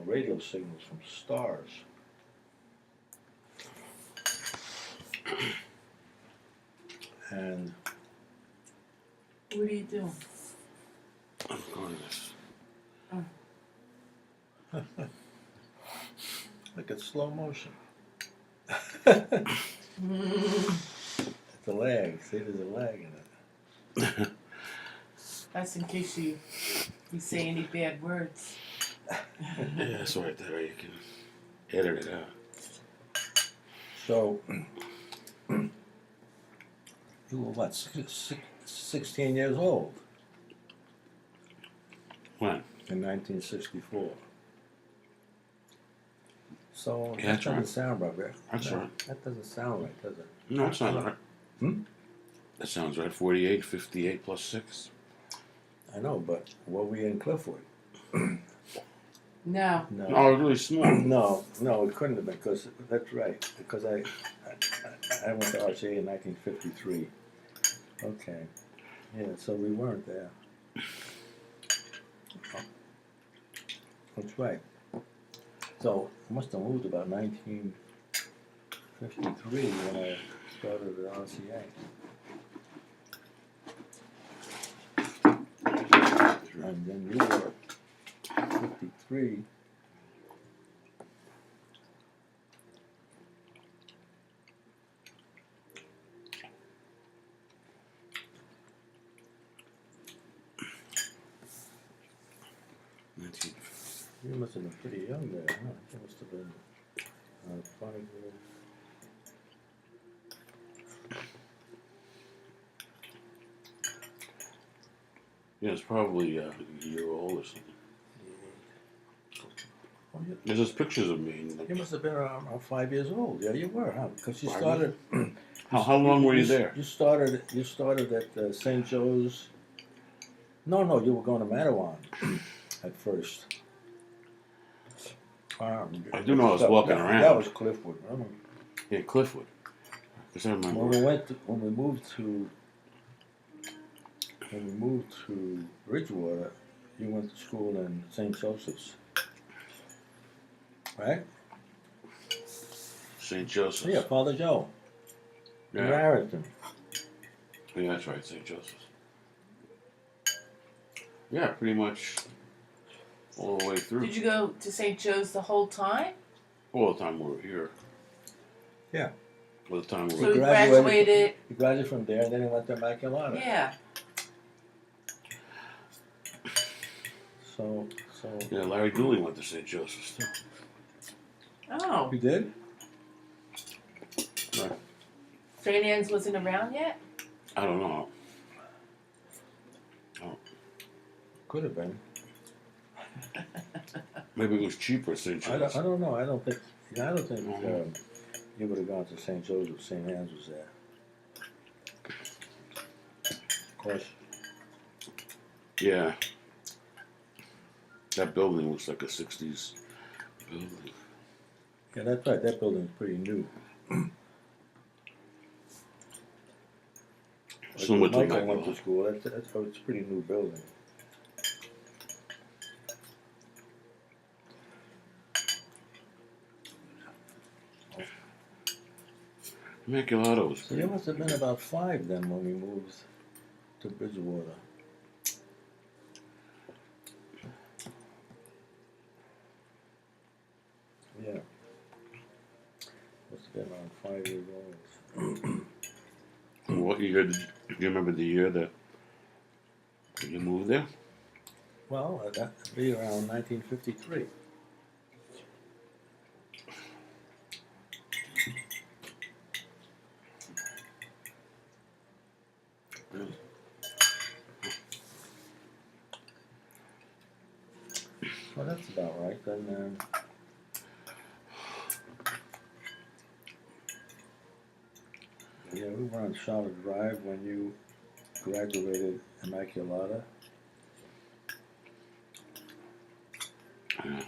radio signals from stars. And What are you doing? I'm going to this. look at slow motion. The lag. See, there's a lag in it. That's in case you say any bad words. Yeah, that's right there. You can edit it out. So, you were what, 16 years old When? in 1964. So, Yeah, that that's doesn't right. sound right. That's right. That doesn't sound right, does it? No, that sounds right. Hmm? That sounds right. 48, 58 plus 6. I know, but were we in Cliffwood? No. No, it was really small. No, it couldn't have been, because that's right, because I went to RCA in 1953. Okay. Yeah, so we weren't there. That's right. So, I must have moved about 1953 when I started at RCA. And then you were 53. You must have been pretty young there, huh? You must have been 5 years. Yeah, it's probably a year old or something. Oh, There's just pictures of me. you must have been around 5 years old. Yeah, you were, huh? Because you 5 started. How long were you there? You started at St. Joe's. No, you were going to Mattawan at first. I do know I was walking around. That was Cliffwood. Remember? Yeah, Cliffwood. Because I remember. When we moved to Bridgewater, you went to school in St. Joseph's, right? St. Joseph's. Yeah, Father Joe. In Yeah. Raritan. Yeah, that's right, St. Joseph's. Yeah, pretty much all the way through. Did you go to St. Joe's the whole time? All the time we were here. Yeah. All the time we So were you here. graduated. You graduated from there, and then you went to Immaculata. Yeah. So. Yeah, Larry Dooley went to St. Joseph's too. Oh. You did? Right. St. Anne's wasn't around yet? I don't know. Could have been. Maybe it was cheaper at St. I Joseph's. don't know. I don't think Mhm. you would have gone to St. Joseph. St. Anne's was there. Of course. Yeah. That building looks like a 60s building. Yeah, that's right. That building's pretty new. Similar to Michael went to Immaculata. school. It's a pretty new building. Immaculata was So pretty you must have been about 5 then when we moved to Bridgewater. Yeah. Must have been around 5 years old. What year do you remember the year that you moved there? Well, that'd be around 1953. Really? Well, that's about right. Then, yeah, we were on Charlotte Drive when you graduated Immaculata. Yeah.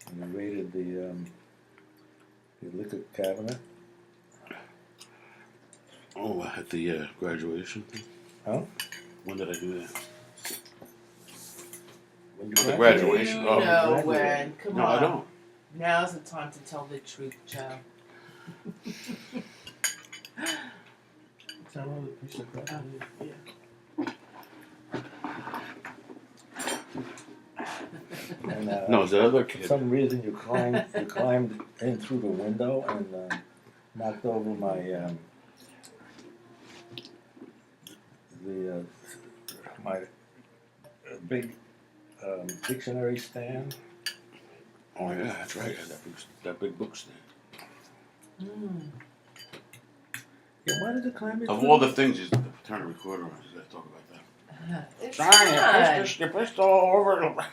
And we raided the liquor cabinet. Oh, at the graduation thing? Huh? When did I do that? When you For the graduate. graduation. You Oh, know graduate. when. Come No, on. I don't. Now's the time to tell the truth, Joe. Tell her the piece of crap. And, No, it's the other For kid. some reason you climbed in through the window and knocked over my big dictionary stand. Oh yeah, that's right. That big book stand. Mm. Yeah, why did you climb in? Of through all the things, you turn a recorder on. You gotta talk about that. It's Sorry, fun. you pissed all over the.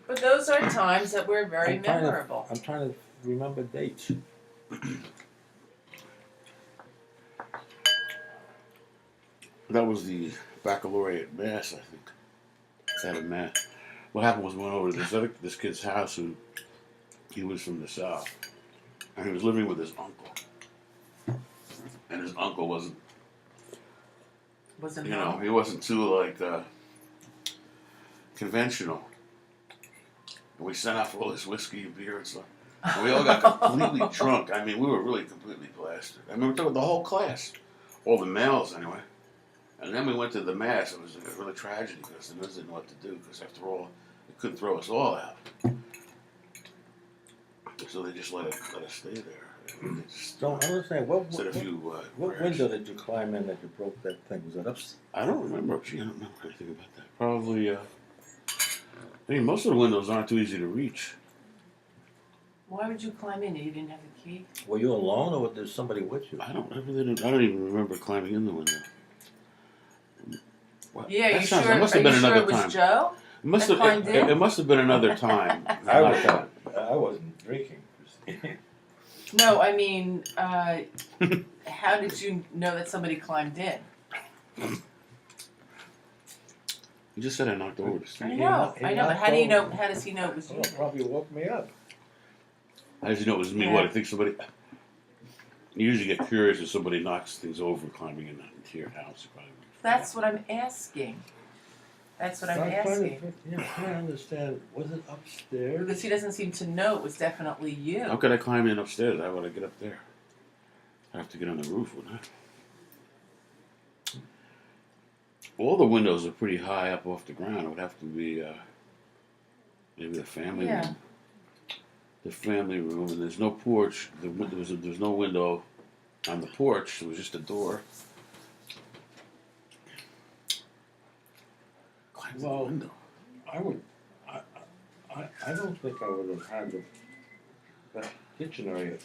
But those are times that were very I'm trying to- memorable. I'm trying to remember dates. That was the baccalaureate mass, I think. Had a mass. What happened was we went over to this kid's house who he was from the south, and he was living with his uncle. And his uncle wasn't, Wasn't you know, home. he wasn't too like conventional. And we sent out for all this whiskey and beer and stuff. And we all got completely drunk. I mean, we were really completely plastered. I mean, we took the whole class, all the males anyway. And then we went to the mass. It was a really tragedy because the nuns didn't know what to do because after all, they couldn't throw us all out. So they just let us stay there. And they just, Don't understand what said a few what prayers. window did you climb in that you broke that thing? Was that upstairs? I don't remember. Gee, I don't remember anything about that. Probably. I mean, most of the windows aren't too easy to reach. Why would you climb in? You didn't have a key? Were you alone or was there somebody with you? I don't even remember climbing in the window. Well, Yeah, that you sounds- sure? It must Are have been you sure another it was time. Joe? It must that have. climbed in? It must have been another time. I Not was that. I wasn't drinking. No, I mean, how did you know that somebody climbed in? You just said I knocked over the I street. He know, knocked but how do you know? over. How does he know it was you? Oh, probably woke me up. How did you know it was me? Yeah. What? I think somebody. You usually get curious if somebody knocks things over climbing into your house. You probably. That's what I'm asking. That's what I'm trying asking. to trying to understand. Was it upstairs? Because he doesn't seem to know it was definitely you. How could I climb in upstairs? How would I get up there? I have to get on the roof, wouldn't I? All the windows are pretty high up off the ground. It would have to be maybe the family Yeah. room. The family room, and there's no porch. There's no window on the porch. It was just a door. Climb the Well, window. I would. I don't think I would have had that kitchen area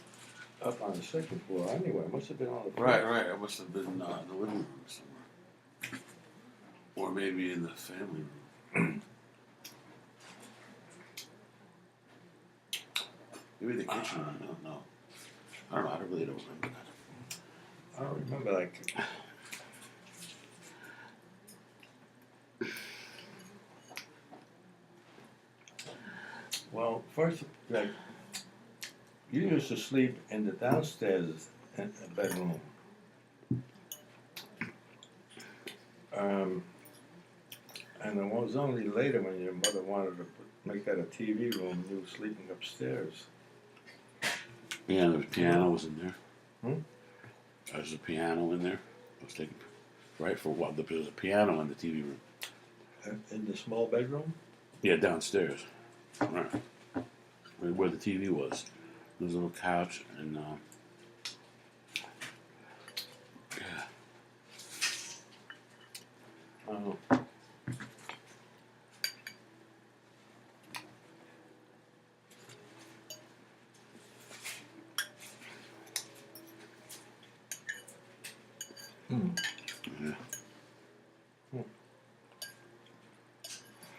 up on the second floor anyway. It must have been on the Right. It must have been in the living room somewhere, or maybe in the family room. Maybe the kitchen room. I don't know. I don't know. I really don't remember that. I don't remember that. Well, first, like, you used to sleep in the downstairs bedroom. And it was only later when your mother wanted to make that a TV room, you were sleeping upstairs. Yeah, the piano was in there. Hmm? There's a piano in there. I was taking right for a while. There was a piano in the TV room. In the small bedroom? Yeah, downstairs. Right. Where the TV was. There was a little couch and yeah. Oh. Yeah.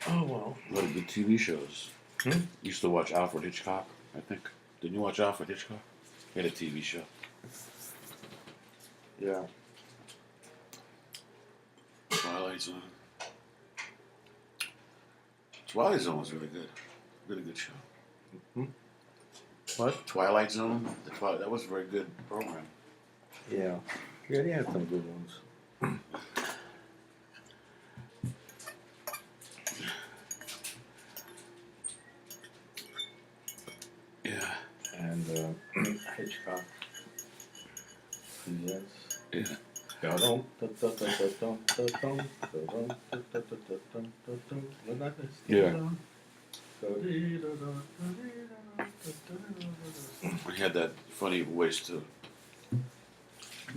Oh, well. A lot of good TV shows. Hmm? Used to watch Alfred Hitchcock, I think. Didn't you watch Alfred Hitchcock? He had a TV show. Yeah. Twilight Zone. Twilight Zone was really good. Really good show. What? Twilight Zone. That was a very good program. Yeah. Yeah, they had some good ones. Hitchcock presents. Yeah. Dum, dum, dum, dum, dum, dum, dum, dum, dum, dum, dum, dum, dum, dum. Look like this. Yeah. Dum. He had that funny voice too.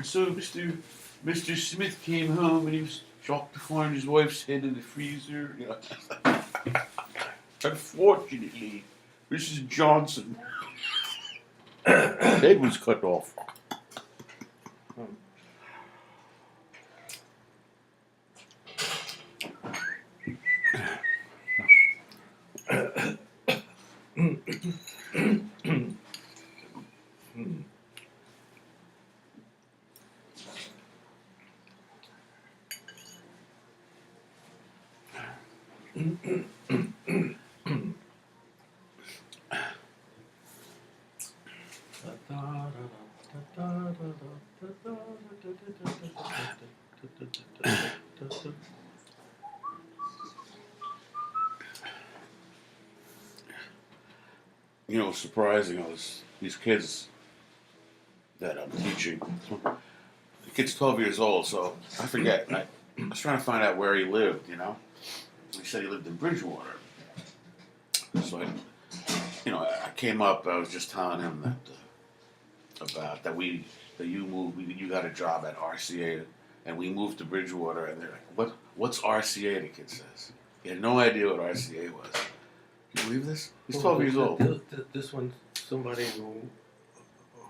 So Mr. Smith came home and he was shocked to find his wife's head in the freezer. You know. Unfortunately, Mrs. Johnson head was cut off. You know, surprising was these kids that I'm teaching. The kid's 12 years old, so I forget. I was trying to find out where he lived, you know. He said he lived in Bridgewater. So I came up. I was just telling him that about that you got a job at RCA, and we moved to Bridgewater. And they're like, What's RCA?" The kid says. He had no idea what RCA was. Can you believe this? He's 12 years old. This one, somebody who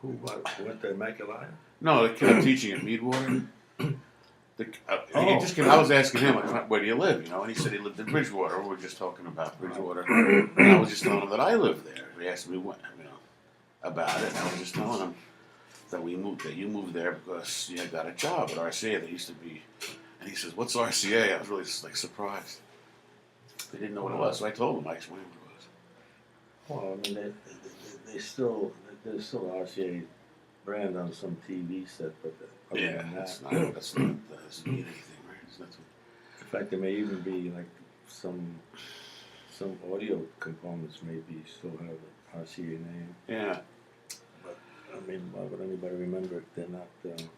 went to Immaculata? No, the kid I'm teaching at Meadwater. He just came. I was asking him, like, "Where do you live?" You know, and he said he lived in Bridgewater. We were just talking about Bridgewater, and I was just telling him that I live there. He asked me what, about it, and I was just telling him that you moved there because you had got a job at RCA. That used to be, and he says, "What's RCA?" I was really surprised. They didn't know what it was, so I told him. I explained what it was. Well, I mean, there's still RCA brand on some TV set, but other than that, That doesn't mean anything, right? It's not. in fact, there may even be like some audio components maybe still have an RCA name. Yeah. But I mean, why would anybody remember if they're not?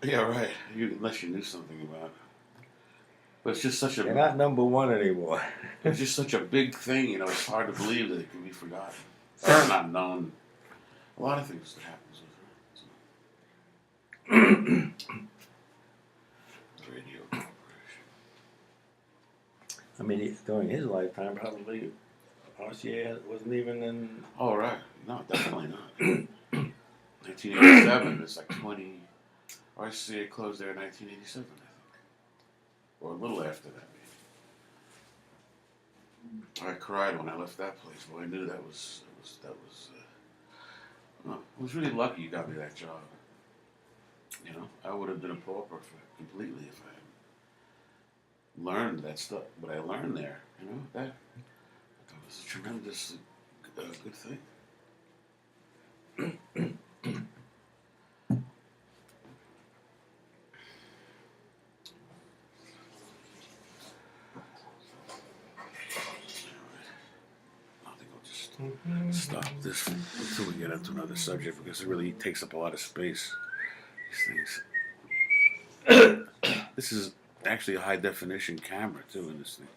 Yeah, right. Unless you knew something about it. But it's just such a. They're not number one anymore. It's just such a big thing, it's hard to believe that it can be forgotten. Or not known. A lot of things that happens with her. Radio Corporation. I mean, during his lifetime, probably RCA wasn't even in. Oh, right. No, definitely not. 1987, it's like 20. RCA closed there in 1987, I think. Or a little after that, maybe. I cried when I left that place. Well, I knew that was. I was really lucky you got me that job. I would have been a pauper completely if I had learned that stuff. But I learned there, that was a tremendous good thing. Stop this until we get into another subject because it really takes up a lot of space. These things. This is actually a high definition camera too in this thing.